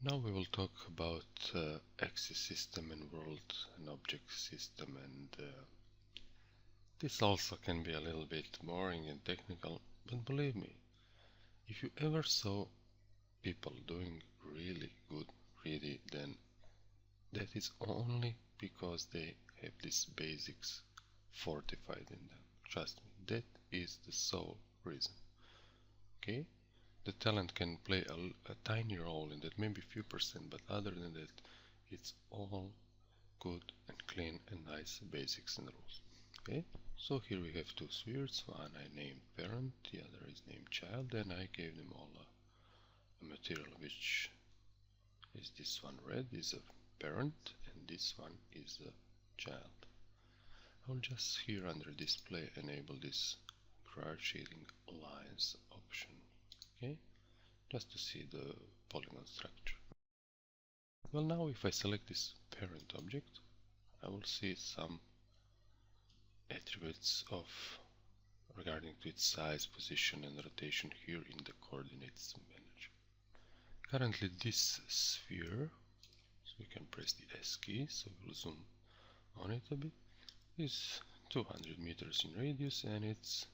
Now we will talk about axis system and world and object system, and this also can be a little bit boring and technical, but believe me, if you ever saw people doing really good, really, then that is only because they have these basics fortified in them. Trust me, that is the sole reason. Okay? The talent can play a tiny role in that, maybe a few percent, but other than that, it's all good and clean and nice basics and rules. Okay? So here we have two spheres, one I named parent, the other is named child, and I gave them all a material which is this one red, is a parent, and this one is a child. I'll just here under display enable this card shading lines option, okay, just to see the polygon structure. Well, now if I select this parent object, I will see some attributes of regarding to its size, position and rotation here in the coordinates manager. Currently this sphere, so we can press the S key, so we'll zoom on it a bit, is 200 meters in radius and it's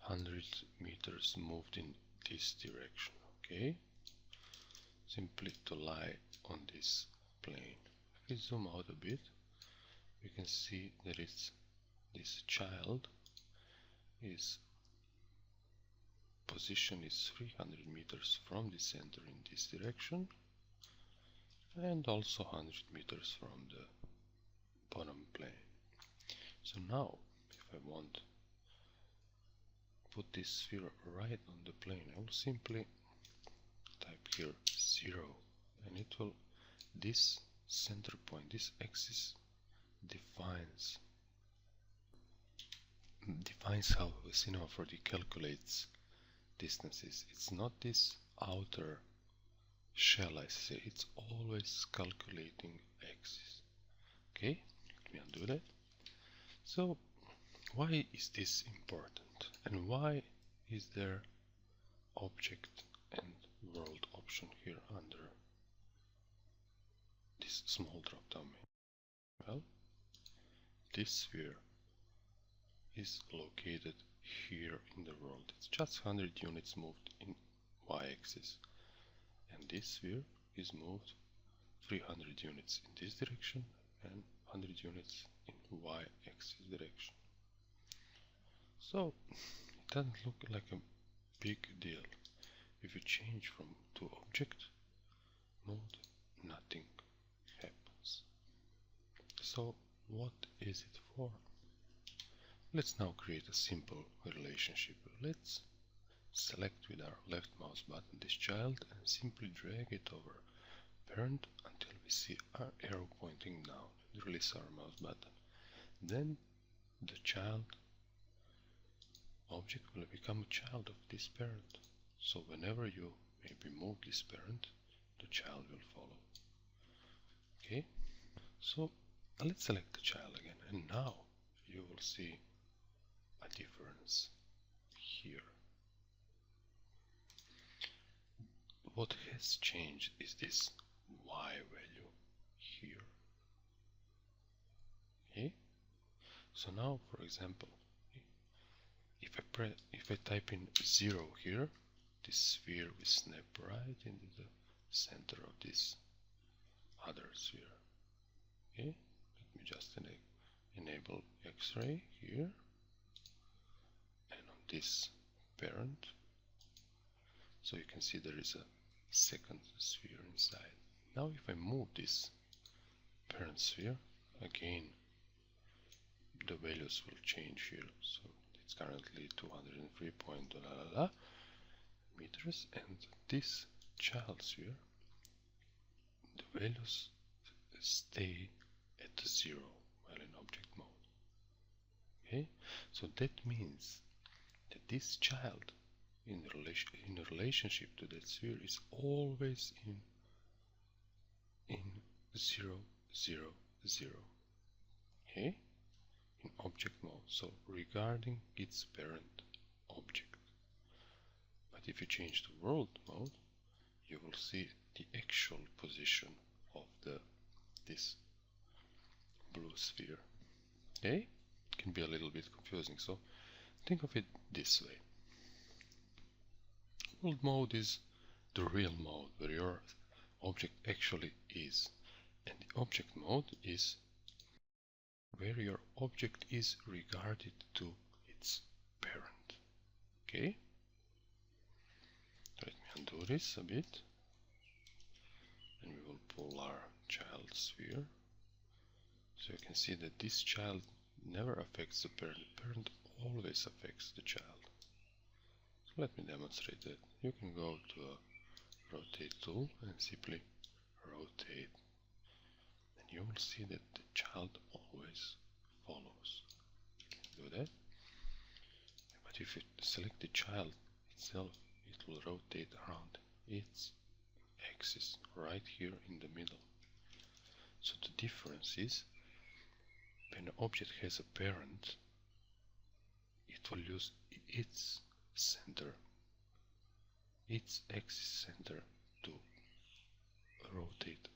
100 meters moved in this direction. Okay, simply to lie on this plane. If we zoom out a bit, we can see that it's this child is position is 300 meters from the center in this direction and also 100 meters from the bottom plane. So now if I want to put this sphere right on the plane, I will simply type here 0 and it will, this center point, this axis defines how Cinema 4D calculates distances. It's not this outer shell, I say, it's always calculating axis. Okay, let me undo that. So why is this important and why is there object and world option here under this small drop down menu? Well, this sphere is located here in the world. It's just 100 units moved in y-axis, and this sphere is moved 300 units in this direction and 100 units in y-axis direction. So it doesn't look like a big deal. If you change from to object mode, nothing happens. So what is it for? Let's now create a simple relationship. Let's select with our left mouse button this child and simply drag it over parent until we see our arrow pointing down and release our mouse button. Then the child object will become a child of this parent. So whenever you maybe move this parent, the child will follow. Okay, so let's select the child again, and now you will see a difference here. What has changed is this y value here. Okay, so now for example, if I type in 0 here, this sphere will snap right into the center of this other sphere. Okay, let me just enable X-ray here, and on this parent, so you can see there is a second sphere inside. Now if I move this parent sphere, again the values will change here. So it's currently 203 point meters, and this child sphere, the values stay at 0 while in object mode. Okay, so that means that this child in relationship to that sphere is always in 0, 0, 0. Okay, in object mode, so regarding its parent object. But if you change to world mode, you will see the actual position of this blue sphere. Okay? It can be a little bit confusing, so think of it this way. World mode is the real mode where your object actually is, and the object mode is where your object is regarded to its parent. Okay? Let me undo this a bit, and we will pull our child sphere. So you can see that this child never affects the parent. The parent always affects the child. So let me demonstrate that. You can go to a rotate tool and simply rotate, and you will see that the child always follows. Do that. But if you select the child itself, it will rotate around its axis right here in the middle. So the difference is, when an object has a parent, it will use its center, its axis center, to rotate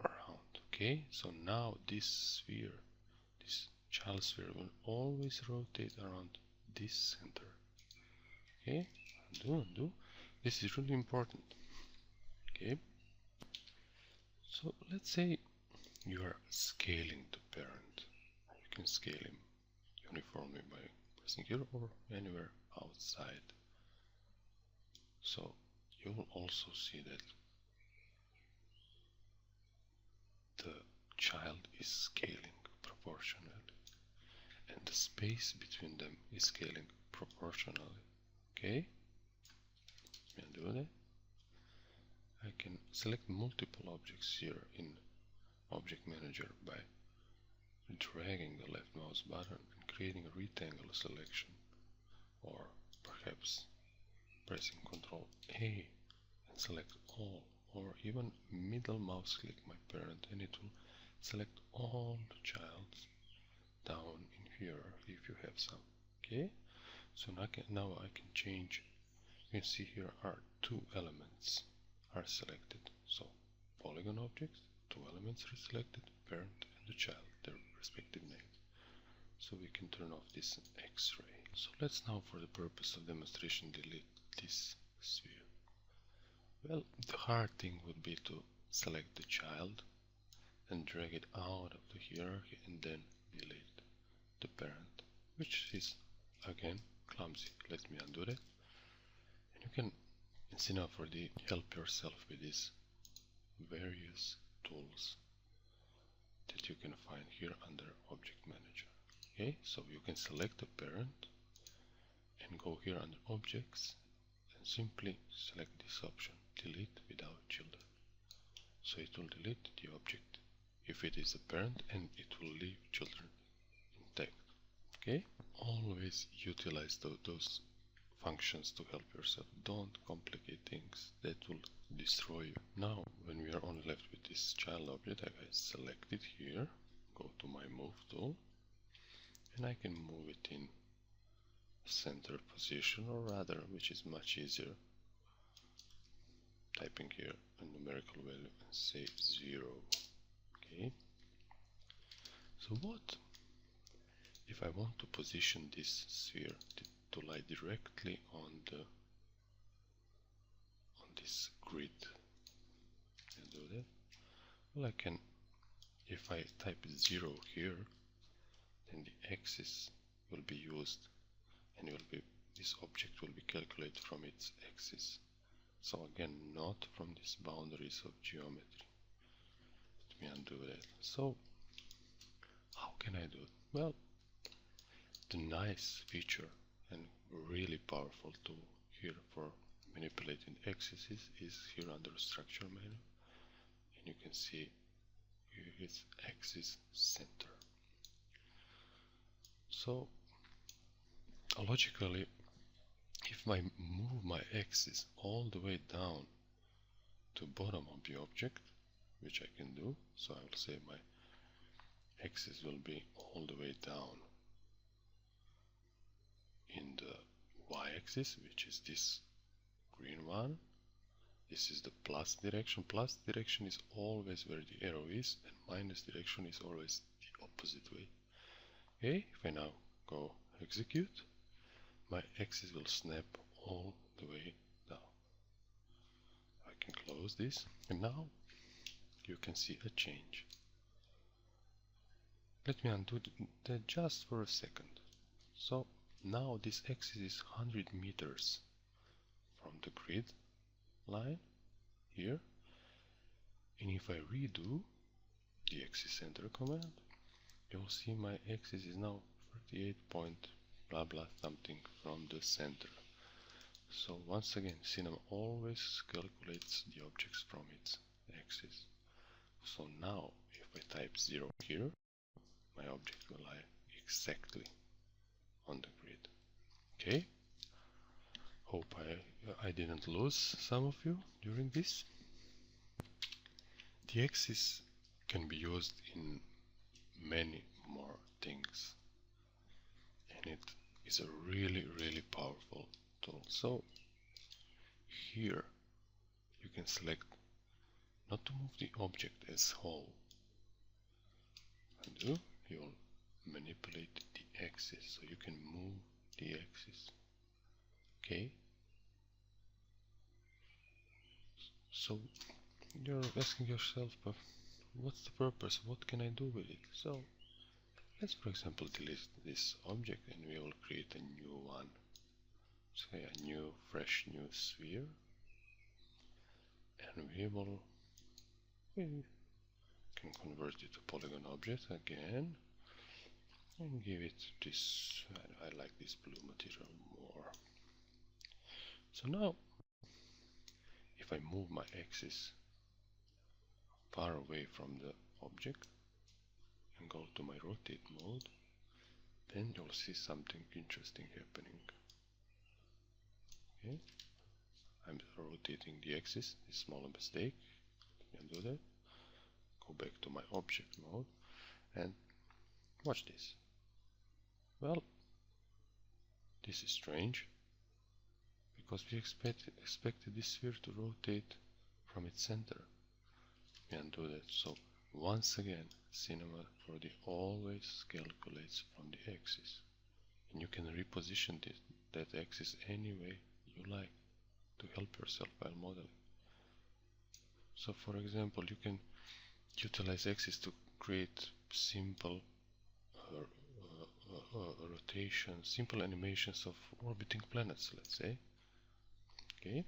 around. Okay, so now this sphere, this child sphere, will always rotate around this center. Okay, undo. This is really important. Okay, so let's say you are scaling the parent. You can scale him uniformly by pressing here or anywhere outside. So you will also see that the child is scaling proportionally, and the space between them is scaling proportionally. Okay, and do that. I can select multiple objects here in Object Manager by dragging the left mouse button and creating a rectangle selection, or perhaps pressing Ctrl A and select all, or even middle mouse click my parent and it will select all the childs down in here if you have some. Okay, so now I can change. You can see here are two elements are selected. So polygon objects, two elements are selected, parent and the child, their respective names. So we can turn off this X-ray. So let's now, for the purpose of demonstration, delete this sphere. Well, the hard thing would be to select the child and drag it out of the hierarchy and then delete the parent, which is again clumsy. Let me undo that. And you can, it's enough for the help yourself with these various tools that you can find here under Object Manager. Okay, so you can select the parent and go here under Objects and simply select this option, Delete Without Children. So it will delete the object if it is a parent, and it will leave children intact. Okay, always utilize those functions to help yourself. Don't complicate things, that will destroy you. Now when we are only left with this child object, I select it here, go to my move tool, and I can move it in center position, or rather, which is much easier, typing here a numerical value and say 0. Okay, so what if I want to position this sphere to lie directly on this grid and do that? Well, I can, if I type 0 here, then the axis will be used, and this object will be calculated from its axis. So again, not from these boundaries of geometry. Let me undo that. So how can I do it? Well, the nice feature and really powerful tool here for manipulating axes is here under Structure menu, and you can see here it's axis center. So logically, if I move my axis all the way down to bottom of the object, which I can do, so I will say my axis will be all the way down in the y-axis, which is this green one, This is the plus direction. Plus direction is always where the arrow is, and minus direction is always the opposite way. Okay, if I now go execute, my axis will snap all the way down. I can close this, and now you can see a change. Let me undo that just for a second. So now this axis is 100 meters from the grid line here, and if I redo the axis center command, you'll see my axis is now 38 point blah blah something from the center. So once again, Cinema always calculates the objects from its axis. So now if I type 0 here, my object will lie exactly on the grid. Okay, hope I didn't lose some of you during this. The axis can be used in many more things, and it is a really powerful tool. So here you can select not to move the object as whole. Undo, you'll manipulate the axis, so you can move the axis. Okay, so you're asking yourself, but what's the purpose? What can I do with it? So let's, for example, delete this object, and we will create a new one. Say a new, fresh new sphere, and we can convert it to polygon object again, and give it this. I like this blue material more. So now, if I move my axis far away from the object and go to my rotate mode, then you'll see something interesting happening. Okay, I'm rotating the axis, a small mistake. Let me undo that. Go back to my object mode and watch this. Well, this is strange, because we expected this sphere to rotate from its center. We undo that. So once again, Cinema 4D always calculates from the axis, and you can reposition that axis any way you like to help yourself while modeling. So for example, you can utilize axis to create simple rotation, simple animations of orbiting planets, let's say. Okay,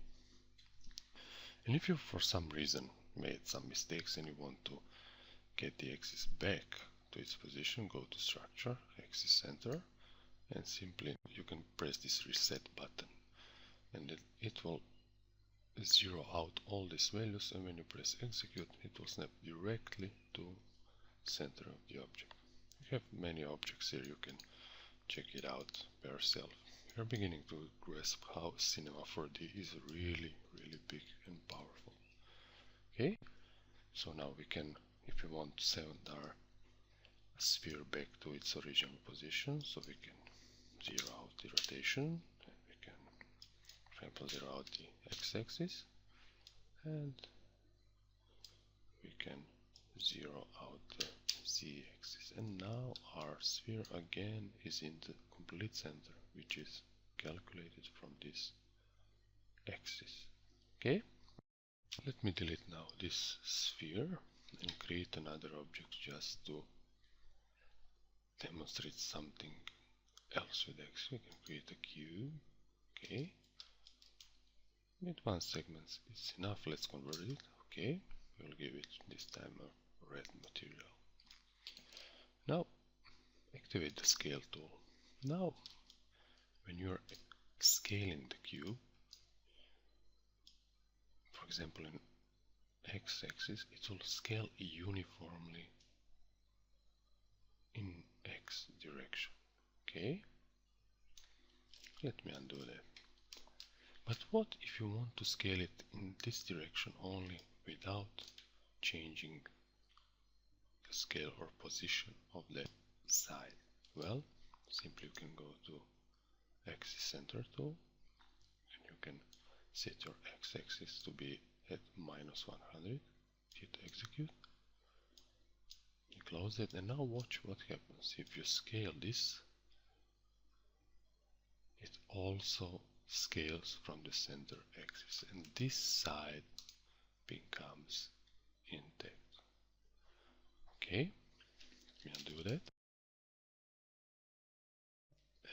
and if you for some reason made some mistakes and you want to get the axis back to its position, go to structure, axis center, and simply you can press this reset button, and it will zero out all these values, and when you press execute, it will snap directly to center of the object. You have many objects here, you can check it out by yourself. You're beginning to grasp how Cinema 4D is really big and powerful. Okay, so now we can, if we want to send our sphere back to its original position, so we can zero out the rotation, and we can, for example, zero out the x-axis, and we can zero out the z-axis, and now our sphere again is in the complete center, which is calculated from this axis. Okay, let me delete now this sphere and create another object just to demonstrate something else with X. We can create a cube. Okay, with one segment it's enough. Let's convert it. Okay, we'll give it this time a red material. Now activate the scale tool. Now when you're scaling the cube, for example in x-axis, it will scale uniformly in x direction. Okay, let me undo that. But what if you want to scale it in this direction only without changing the scale or position of the side? Well, simply you can go to axis center tool, and you can set your x-axis to be at -100, hit execute, you close it, and now watch what happens. If you scale this, it also scales from the center axis, and this side becomes intact. Okay, we undo that,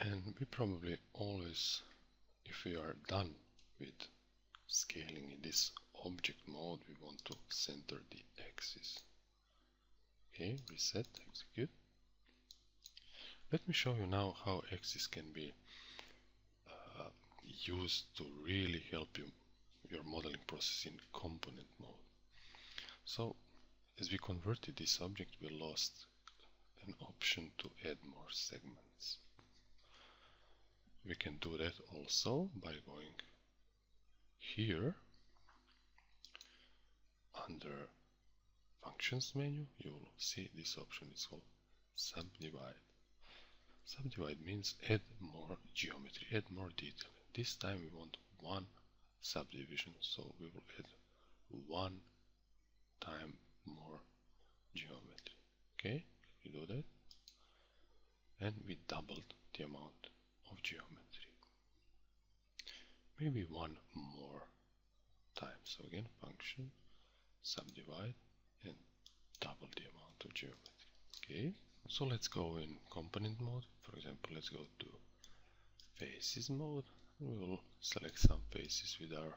and we probably always, if we are done with scaling in this object mode, we want to center the axis. Okay, reset, execute. Let me show you now how axis can be used to really help you your modeling process in component mode. So as we converted this object, we lost an option to add more segments. We can do that also by going here under functions menu. You will see this option is called subdivide. Subdivide means add more geometry, add more detail. This time we want one subdivision, so we will add one time more geometry. Okay, we do that, and we doubled the amount of geometry. Maybe one more time. So again, function subdivide and double the amount of geometry. Okay, so let's go in component mode. For example, let's go to faces mode. We will select some faces with our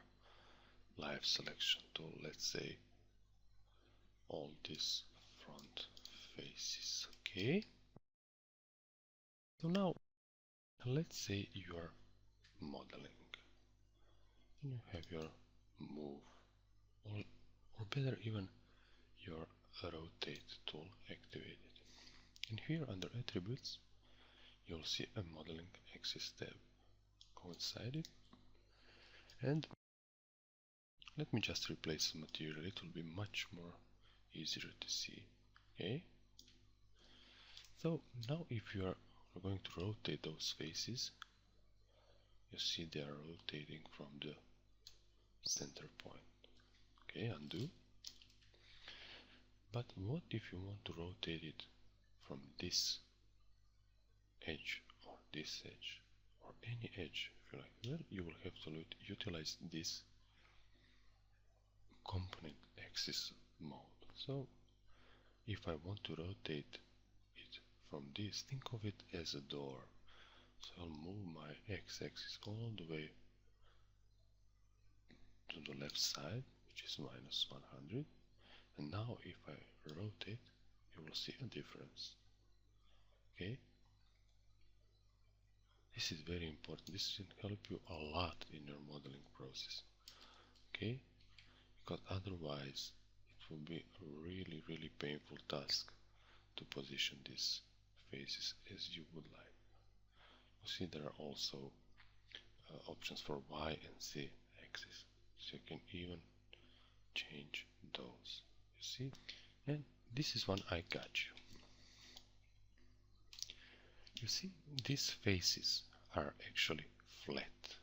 live selection tool. Let's say all these front faces. Okay, so now let's say you are modeling and you have your move, or better even your rotate tool activated. And here under attributes you'll see a modeling axis tab. Go inside it, and let me just replace the material. It will be much more easier to see. Okay, so now if you are going to rotate those faces, you see they are rotating from the center point. Okay, undo. But what if you want to rotate it from this edge or this edge or any edge if you like? Well, you will have to utilize this component axis mode. So if I want to rotate it from this, think of it as a door. So I'll move my x-axis all the way to the left side, which is -100, and now if I rotate, you will see a difference. Okay, this is very important. This can help you a lot in your modeling process. Okay, because otherwise it will be a really painful task to position these faces as you would like. You see there are also options for Y and Z axis, so you can even change those. You see, and this is one I got you. You see, these faces are actually flat,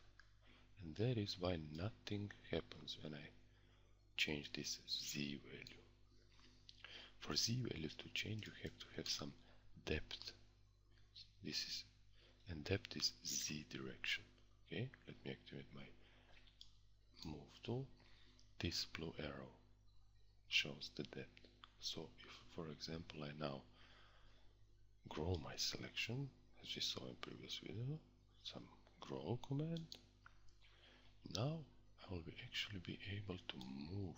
and that is why nothing happens when I change this Z value. For Z values to change, you have to have some depth. This is, and depth is Z direction. Okay, let me activate my move tool. This blue arrow shows the depth. So if, for example, I now grow my selection, as we saw in previous video, some grow command, now I will actually be able to move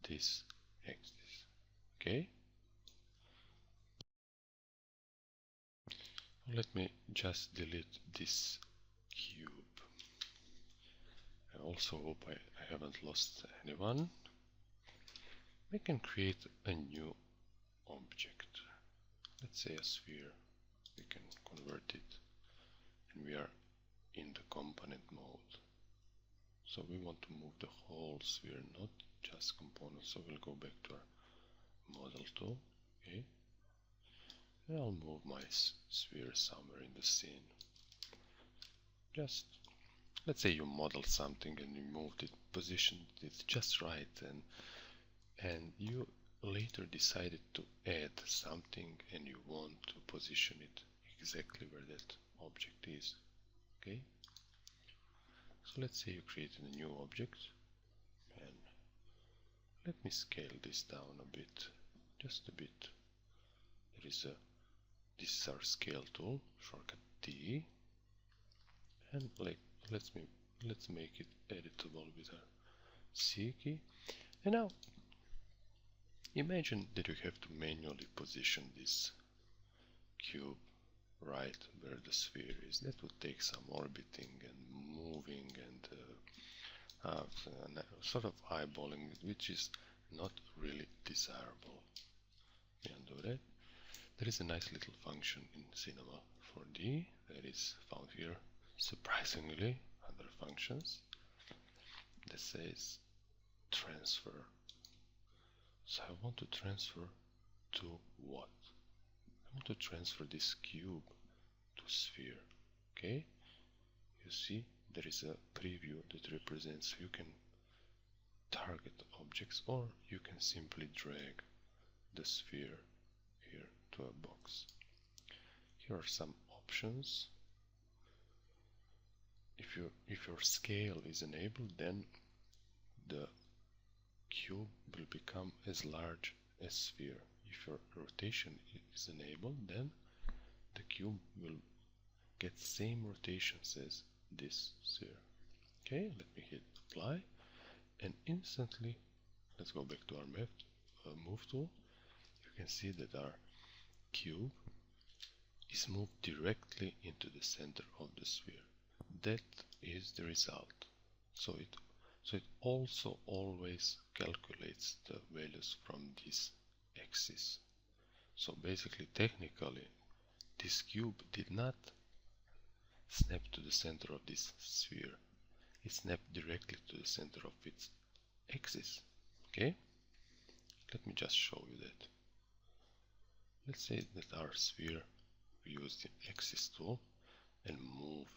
this axis. Okay, let me just delete this cube. I also hope I haven't lost anyone. We can create a new object. Let's say a sphere. We can convert it, and we are in the component mode. So we want to move the whole sphere, not just components. So we'll go back to our model tool. Okay, and I'll move my sphere somewhere in the scene. Just let's say you model something and you moved it, positioned it just right, and you later decided to add something and you want to position it exactly where that object is. Okay, so let's say you created a new object, and let me scale this down a bit, just a bit. There is a This is our scale tool, shortcut D, and let's make it editable with a C key. And now imagine that you have to manually position this cube right where the sphere is. That would take some orbiting and moving and sort of eyeballing, which is not really desirable. We undo that. There is a nice little function in Cinema 4D that is found here, surprisingly, under functions, that says transfer. So I want to transfer to what? I want to transfer this cube to sphere. Okay, you see there is a preview that represents you can target objects, or you can simply drag the sphere here to a box. Here are some options. If your scale is enabled, then the cube will become as large as sphere. If your rotation is enabled, then the cube will get same rotations as this sphere. Okay, let me hit apply, and instantly, let's go back to our move tool. You can see that our cube is moved directly into the center of the sphere. That is the result. So it also always calculates the values from this axis. So basically, technically, this cube did not snap to the center of this sphere. It snapped directly to the center of its axis. Okay? Let me just show you that. Let's say that our sphere, we use the axis tool and move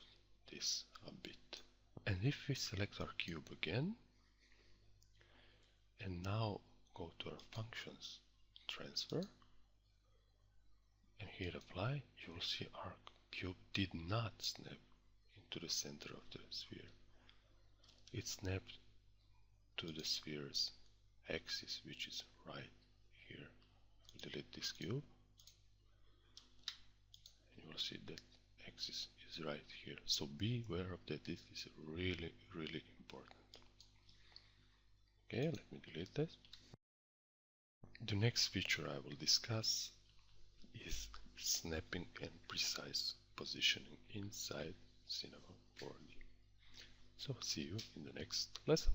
this a bit. And if we select our cube again, and now go to our functions, transfer, and hit apply, you will see our cube did not snap into the center of the sphere. It snapped to the sphere's axis, which is right here. Delete this cube, and you will see that axis is right here. So be aware of that. This is really, really important. Okay, let me delete that. The next feature I will discuss is snapping and precise positioning inside Cinema 4D. So see you in the next lesson.